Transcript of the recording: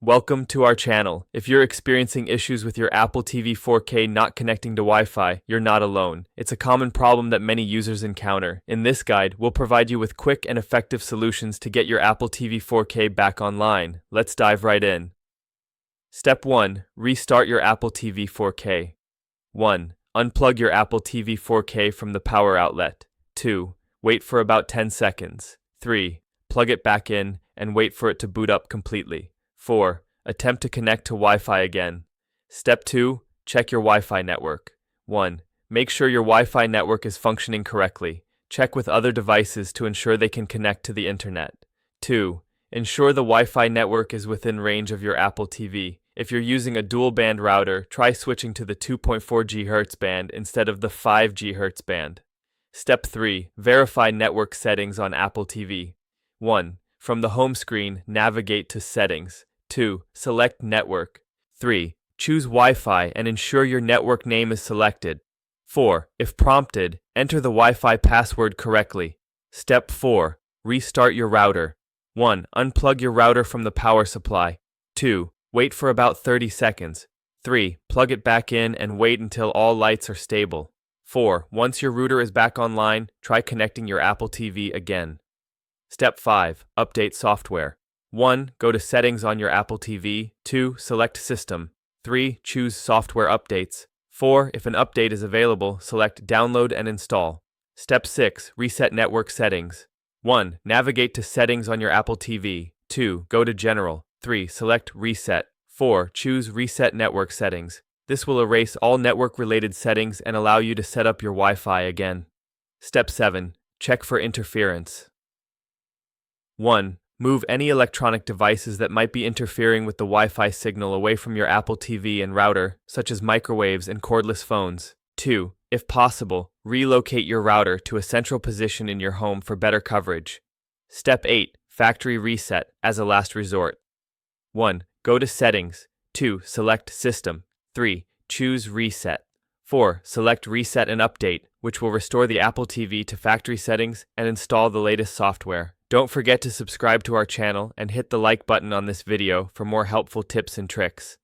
Welcome to our channel. If you're experiencing issues with your Apple TV 4K not connecting to Wi-Fi, you're not alone. It's a common problem that many users encounter. In this guide, we'll provide you with quick and effective solutions to get your Apple TV 4K back online. Let's dive right in. Step 1. Restart your Apple TV 4K. 1. Unplug your Apple TV 4K from the power outlet. 2. Wait for about 10 seconds. 3. Plug it back in and wait for it to boot up completely. 4. Attempt to connect to Wi-Fi again. Step 2. Check your Wi-Fi network. 1. Make sure your Wi-Fi network is functioning correctly. Check with other devices to ensure they can connect to the internet. 2. Ensure the Wi-Fi network is within range of your Apple TV. If you're using a dual-band router, try switching to the 2.4 GHz band instead of the 5 GHz band. Step 3. Verify network settings on Apple TV. 1. From the home screen, navigate to Settings. 2. Select Network. 3. Choose Wi-Fi and ensure your network name is selected. 4. If prompted, enter the Wi-Fi password correctly. Step 4. Restart your router. 1. Unplug your router from the power supply. 2. Wait for about 30 seconds. 3. Plug it back in and wait until all lights are stable. 4. Once your router is back online, try connecting your Apple TV again. Step 5. Update software. 1. Go to Settings on your Apple TV. 2. Select System. 3. Choose Software Updates. 4. If an update is available, select Download and Install. Step 6. Reset network settings. 1. Navigate to Settings on your Apple TV. 2. Go to General. 3. Select Reset. 4. Choose Reset Network Settings. This will erase all network-related settings and allow you to set up your Wi-Fi again. Step 7. Check for interference. 1. Move any electronic devices that might be interfering with the Wi-Fi signal away from your Apple TV and router, such as microwaves and cordless phones. 2. If possible, relocate your router to a central position in your home for better coverage. Step 8. Factory reset as a last resort. 1. Go to Settings. 2. Select System. 3. Choose Reset. 4. Select Reset and Update, which will restore the Apple TV to factory settings and install the latest software. Don't forget to subscribe to our channel and hit the like button on this video for more helpful tips and tricks.